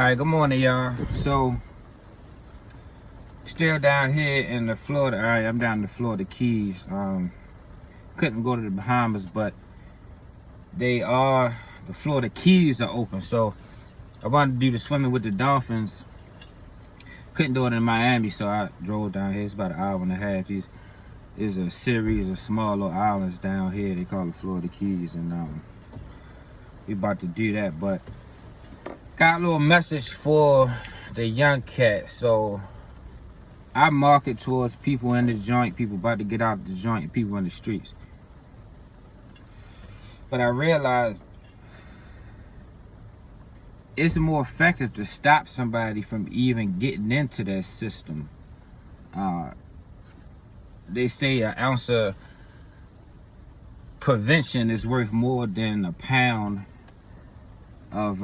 Alright, good morning, y'all. So, still down here in the Florida area. I'm down in the Florida Keys. Couldn't go to the Bahamas, but the Florida Keys are open. So, I wanted to do the swimming with the dolphins. Couldn't do it in Miami, so I drove down here. It's about an hour and a half. There's a series of small little islands down here. They call it Florida Keys, and we about to do that. But got a little message for the young cats. So I market towards people in the joint, people about to get out of the joint, and people in the streets. But I realized it's more effective to stop somebody from even getting into that system. They say an ounce of prevention is worth more than a pound of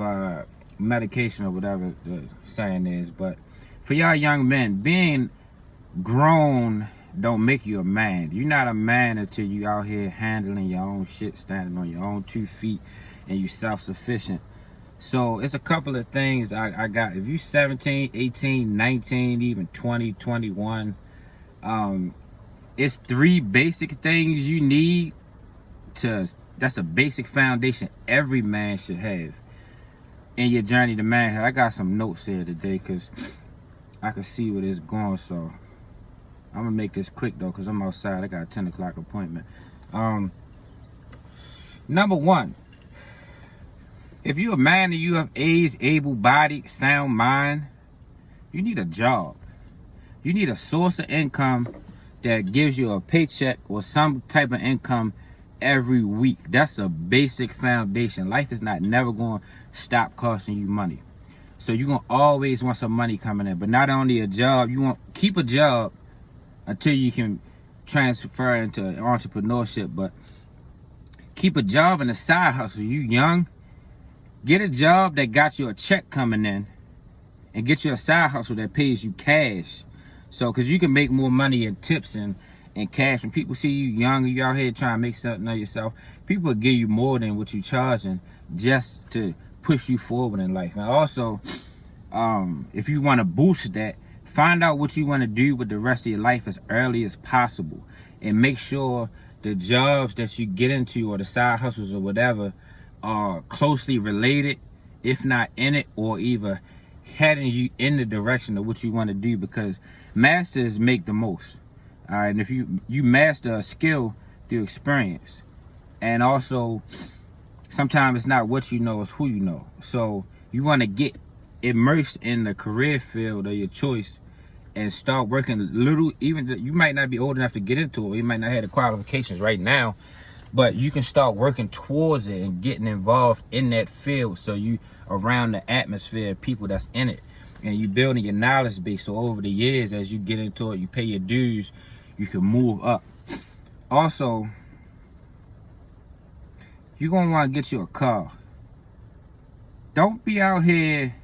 medication or whatever the saying is. But for y'all young men, being grown don't make you a man. You're not a man until you out here handling your own shit, standing on your own 2 feet, and you self-sufficient. So it's a couple of things I got. If you 17, 18, 19, even 20, 21, it's 3 basic things you need that's a basic foundation every man should have in your journey to manhood. I got some notes here today because I can see where it's going. So I'm gonna make this quick though, because I'm outside. I got a 10 o'clock appointment. Number 1, if you're a man and you have age, able-bodied, sound mind, you need a job. You need a source of income that gives you a paycheck or some type of income every week. That's a basic foundation. Life is never going to stop costing you money. So you're going to always want some money coming in. But not only a job, you want keep a job until you can transfer into entrepreneurship. But keep a job and a side hustle. You young, get a job that got you a check coming in, and get you a side hustle that pays you cash. So, because you can make more money in tips and cash. When people see you young, you out here trying to make something of yourself, people will give you more than what you charging just to push you forward in life. And also, if you want to boost that, find out what you want to do with the rest of your life as early as possible. And make sure the jobs that you get into or the side hustles or whatever are closely related, if not in it, or either heading you in the direction of what you want to do, because masters make the most. All right, and if you master a skill through experience, and also sometimes it's not what you know, it's who you know. So you want to get immersed in the career field of your choice and start working little. Even you might not be old enough to get into it, you might not have the qualifications right now, but you can start working towards it and getting involved in that field, so you around the atmosphere of people that's in it, and you building your knowledge base. So over the years, as you get into it, you pay your dues, you can move up. Also, you're gonna want to get you a car. Don't be out here,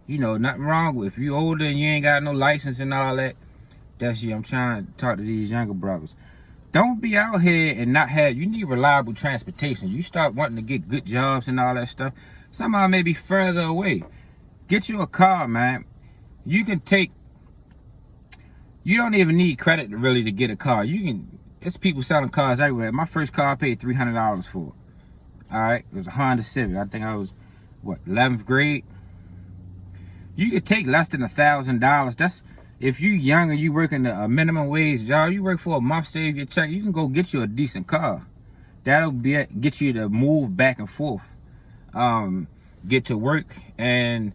nothing wrong with, if you older and you ain't got no license and all that. That's you. I'm trying to talk to these younger brothers. Don't be out here and not have, you need reliable transportation. You start wanting to get good jobs and all that stuff, somehow maybe further away. Get you a car, man. You don't even need credit really to get a car. It's people selling cars everywhere. My first car I paid $300 for. All right, it was a Honda Civic. I think I was, 11th grade? You could take less than $1,000. That's, if you young and you working a minimum wage job, you work for a month, save your check, you can go get you a decent car. That'll get you to move back and forth, get to work and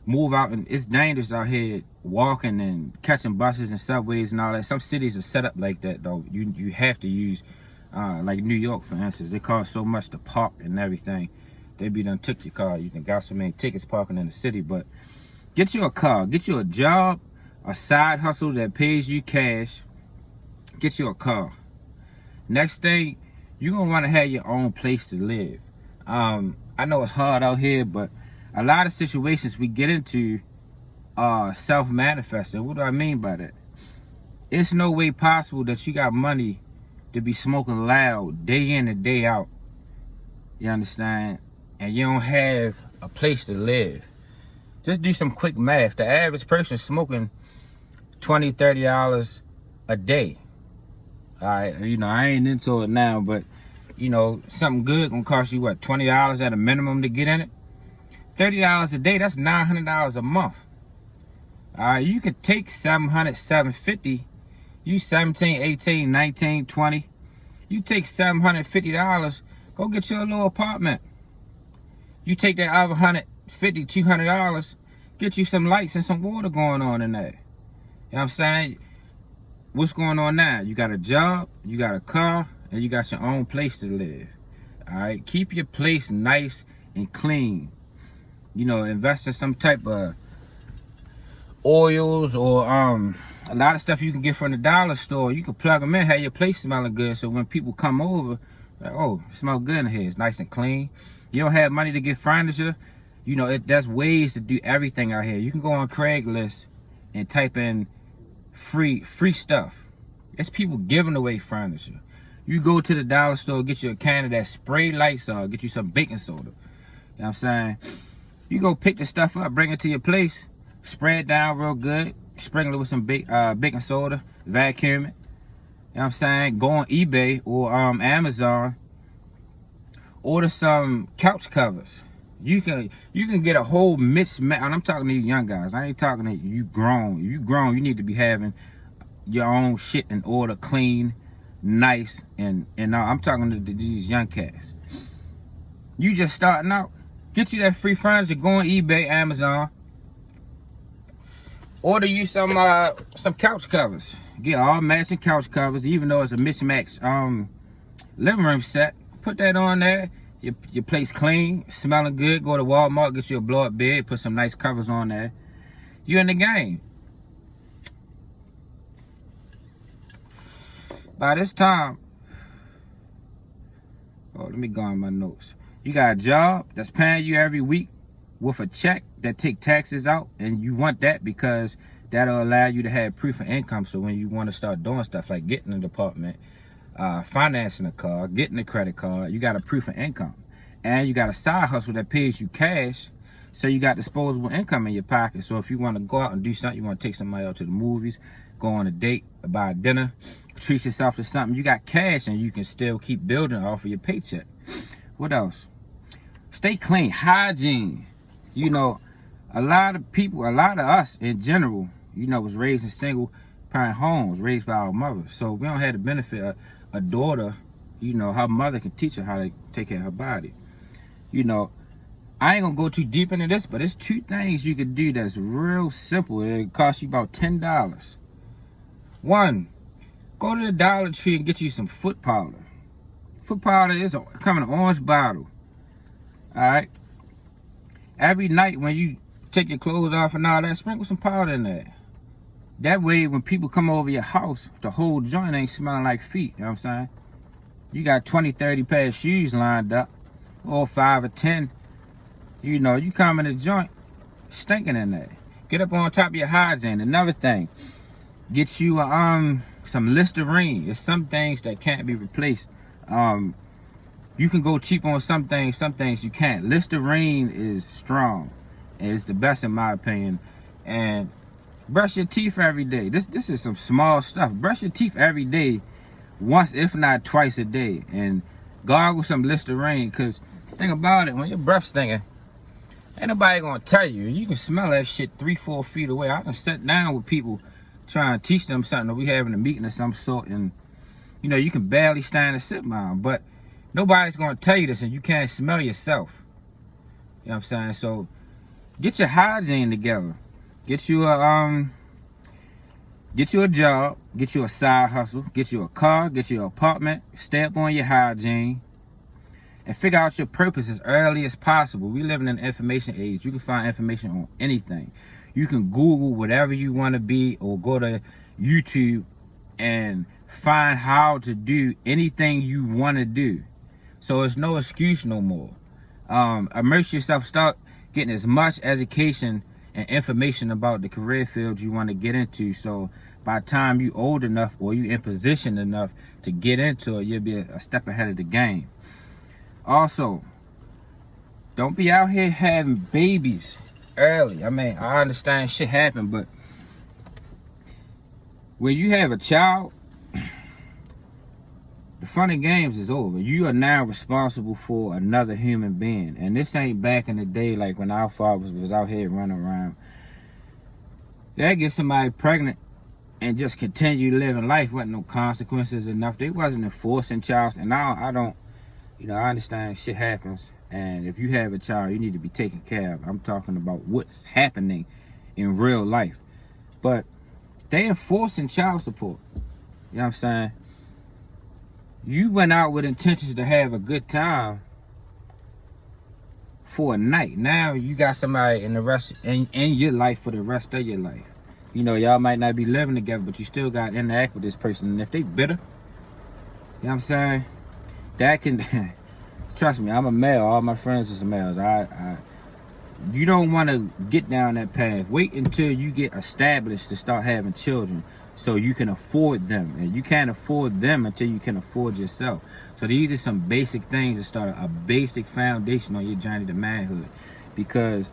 move out. And it's dangerous out here walking and catching buses and subways and all that. Some cities are set up like that though. You have to use, like New York, for instance, they cost so much to park and everything. They be done took your car. You can got so many tickets parking in the city. But get you a car, get you a job, a side hustle that pays you cash. Get you a car. Next thing, you're gonna want to have your own place to live. I know it's hard out here, but a lot of situations we get into are self-manifesting. What do I mean by that? It's no way possible that you got money to be smoking loud day in and day out. You understand? And you don't have a place to live. Just do some quick math. The average person smoking $20, $30 a day. All right, you know, I ain't into it now, but you know, something good gonna cost you what, $20 at a minimum to get in it? $30 a day, that's $900 a month. All right, you could take $700, $750, you 17, 18, 19, 20. You take $750, go get you a little apartment. You take that other $150, $200, get you some lights and some water going on in there. You know what I'm saying? What's going on now? You got a job, you got a car, and you got your own place to live. All right, keep your place nice and clean. You know, invest in some type of oils or a lot of stuff you can get from the dollar store. You can plug them in, have your place smelling good, so when people come over, like, oh, it smells good in here, it's nice and clean. You don't have money to get furniture, you know, there's ways to do everything out here. You can go on Craigslist and type in free stuff. It's people giving away furniture. You go to the dollar store, get you a can of that spray Lysol, get you some baking soda. You know what I'm saying? You go pick the stuff up, bring it to your place, spray it down real good, sprinkle it with some baking soda, vacuum it. You know what I'm saying? Go on eBay or Amazon, order some couch covers. You can get a whole mismatch. And I'm talking to you young guys. I ain't talking to you grown. You grown, you need to be having your own shit in order, clean, nice, and I'm talking to these young cats. You just starting out, get you that free furniture, go on eBay, Amazon. Order you some couch covers. Get all matching couch covers, even though it's a mismatched living room set. Put that on there. Your place clean, smelling good. Go to Walmart, get you a blow-up bed, put some nice covers on there. You in the game. By this time, oh, let me go on my notes. You got a job that's paying you every week with a check that take taxes out, and you want that because that'll allow you to have proof of income. So when you want to start doing stuff like getting an apartment, financing a car, getting a credit card, you got a proof of income. And you got a side hustle that pays you cash, so you got disposable income in your pocket. So if you want to go out and do something, you want to take somebody out to the movies, go on a date, buy dinner, treat yourself to something, you got cash and you can still keep building off of your paycheck. What else? Stay clean, hygiene. You know, a lot of people, a lot of us in general, you know, was raised in single parent homes, raised by our mother. So we don't have the benefit of a daughter, you know, her mother can teach her how to take care of her body. You know, I ain't gonna go too deep into this, but it's two things you could do that's real simple. It costs you about $10. One, go to the Dollar Tree and get you some foot powder. Foot powder is coming in an orange bottle. All right. Every night when you take your clothes off and all that, sprinkle some powder in there. That way, when people come over your house, the whole joint ain't smelling like feet. You know what I'm saying? You got 20, 30 pair of shoes lined up, or 5 or 10. You know, you come in the joint stinking in there. Get up on top of your hygiene. Another thing, get you some Listerine. There's some things that can't be replaced. You can go cheap on some things you can't. Listerine is strong. It's the best in my opinion. And brush your teeth every day. This is some small stuff. Brush your teeth every day, once if not twice a day, and gargle some Listerine. Because think about it, when your breath stinking, ain't nobody gonna tell you. You can smell that shit 3-4 feet away. I can sit down with people trying to teach them something, or we having a meeting of some sort, and you know, you can barely stand and sit down, but nobody's gonna tell you this, and you can't smell yourself. You know what I'm saying? So get your hygiene together. Get you a job, get you a side hustle, get you a car, get you an apartment, stay up on your hygiene, and figure out your purpose as early as possible. We live in an information age. You can find information on anything. You can Google whatever you want to be, or go to YouTube and find how to do anything you want to do. So it's no excuse no more. Immerse yourself, start getting as much education and information about the career field you want to get into. So by the time you old enough, or you in position enough to get into it, you'll be a step ahead of the game. Also, don't be out here having babies early. I mean, I understand shit happen, but when you have a child, the fun of games is over. You are now responsible for another human being. And this ain't back in the day like when our fathers was out here running around. They get somebody pregnant and just continue living life. Wasn't no consequences enough. They wasn't enforcing child. And now I don't, I understand shit happens. And if you have a child, you need to be taken care of. I'm talking about what's happening in real life. But they enforcing child support. You know what I'm saying? You went out with intentions to have a good time for a night. Now you got somebody in your life for the rest of your life. Y'all might not be living together, but you still got to interact with this person. And if they bitter, you know what I'm saying? That can, trust me, I'm a male. All my friends is males. You don't want to get down that path. Wait until you get established to start having children so you can afford them. And you can't afford them until you can afford yourself. So these are some basic things to start a basic foundation on your journey to manhood. Because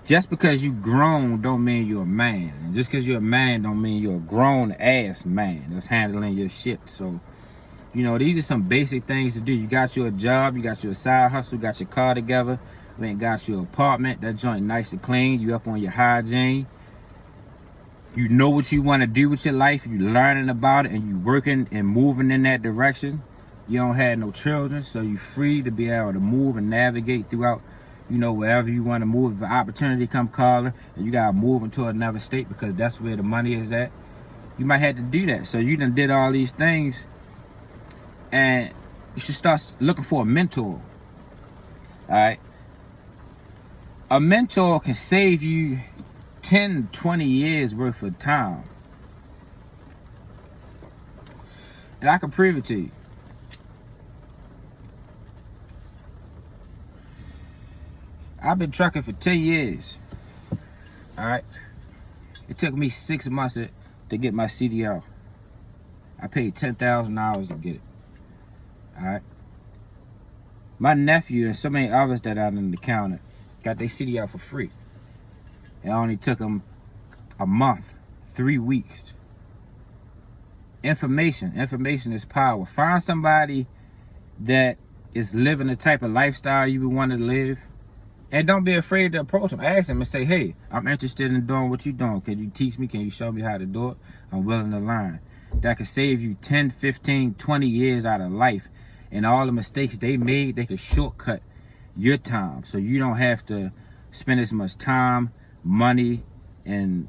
just because you grown don't mean you're a man. And just because you're a man don't mean you're a grown-ass man that's handling your shit. So, these are some basic things to do. You got your job, you got your side hustle, got your car together. You ain't got your apartment, that joint nice and clean. You up on your hygiene. You know what you want to do with your life. You learning about it and you working and moving in that direction. You don't have no children, so you free to be able to move and navigate throughout, wherever you want to move. If an opportunity come calling and you got to move into another state because that's where the money is at, you might have to do that. So you done did all these things and you should start looking for a mentor. All right. A mentor can save you 10, 20 years worth of time. And I can prove it to you. I've been trucking for 10 years. All right. It took me 6 months to get my CDL. I paid $10,000 to get it. All right. My nephew and so many others that are in the counter got their CDL for free. It only took them a month, 3 weeks. Information is power. Find somebody that is living the type of lifestyle you would want to live. And don't be afraid to approach them. Ask them and say, hey, I'm interested in doing what you're doing. Can you teach me? Can you show me how to do it? I'm willing to learn. That could save you 10, 15, 20 years out of life. And all the mistakes they made, they could shortcut your time. So you don't have to spend as much time, money, and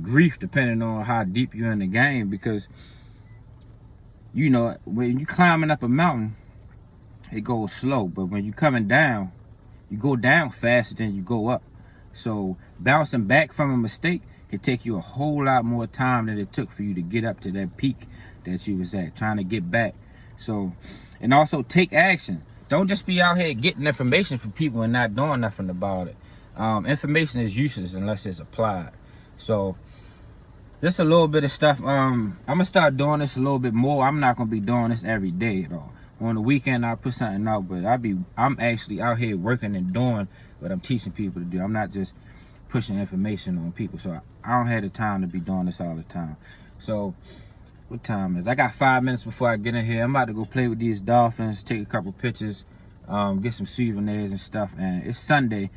grief depending on how deep you're in the game. Because, when you're climbing up a mountain, it goes slow. But when you're coming down, you go down faster than you go up. So bouncing back from a mistake can take you a whole lot more time than it took for you to get up to that peak that you was at, trying to get back. So, and also take action. Don't just be out here getting information from people and not doing nothing about it. Information is useless unless it's applied. So just a little bit of stuff. I'm gonna start doing this a little bit more. I'm not gonna be doing this every day though. On the weekend I'll put something out, but I'm actually out here working and doing what I'm teaching people to do. I'm not just pushing information on people. So I don't have the time to be doing this all the time. So what time is it? I got 5 minutes before I get in here. I'm about to go play with these dolphins, take a couple pictures, get some souvenirs and stuff. And it's Sunday.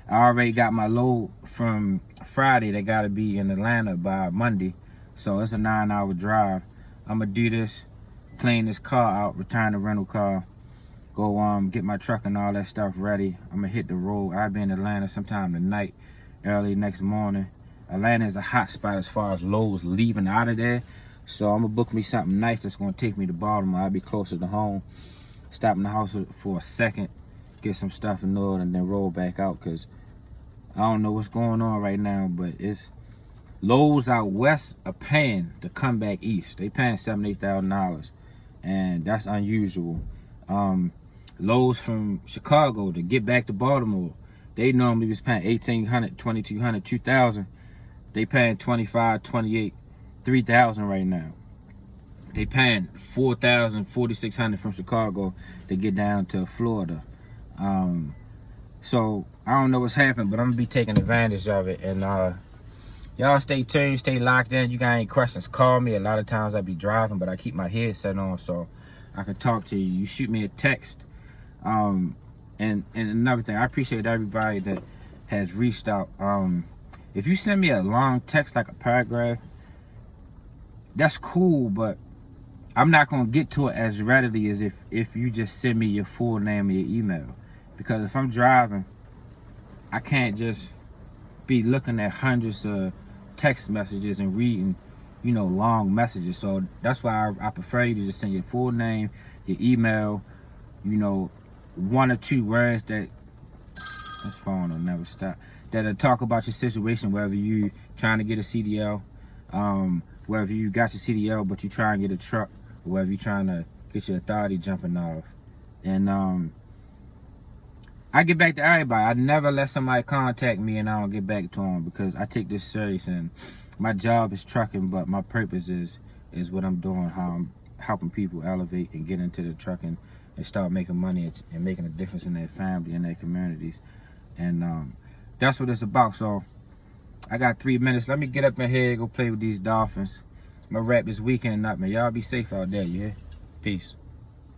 I already got my load from Friday. They got to be in Atlanta by Monday. So it's a 9-hour drive. I'm going to do this, clean this car out, return the rental car, go get my truck and all that stuff ready. I'm going to hit the road. I'll be in Atlanta sometime tonight, early next morning. Atlanta is a hot spot as far as loads leaving out of there. So I'm going to book me something nice that's going to take me to Baltimore. I'll be closer to home. Stop in the house for a second, get some stuff in order, and then roll back out, because I don't know what's going on right now, but it's loads out west are paying to come back east. They paying $7,000, $8,000, and that's unusual. Loads from Chicago to get back to Baltimore, they normally was paying $1,800, $2,200, $2,000. They paying $25,000, $28,000, $3,000 right now. They paying $4,000, $4,600 from Chicago to get down to Florida. So I don't know what's happening, but I'm gonna be taking advantage of it. And y'all stay tuned, stay locked in. You got any questions, call me. A lot of times I be driving, but I keep my headset on so I can talk to you. You shoot me a text. And another thing, I appreciate everybody that has reached out. If you send me a long text, like a paragraph, that's cool, but I'm not gonna get to it as readily as if you just send me your full name or your email. Because if I'm driving, I can't just be looking at hundreds of text messages and reading, long messages. So that's why I prefer you to just send your full name, your email, 1 or 2 words that this phone will never stop. That'll talk about your situation, whether you trying to get a CDL, whether you got your CDL but you try and get a truck, or whether you trying to get your authority jumping off. And I get back to everybody. I never let somebody contact me and I don't get back to them, because I take this serious. And my job is trucking, but my purpose is what I'm doing, how I'm helping people elevate and get into the trucking and start making money and making a difference in their family and their communities. And that's what it's about. So I got 3 minutes. Let me get up in here, go play with these dolphins. I'm gonna wrap this weekend up, man. Y'all be safe out there, yeah? Peace.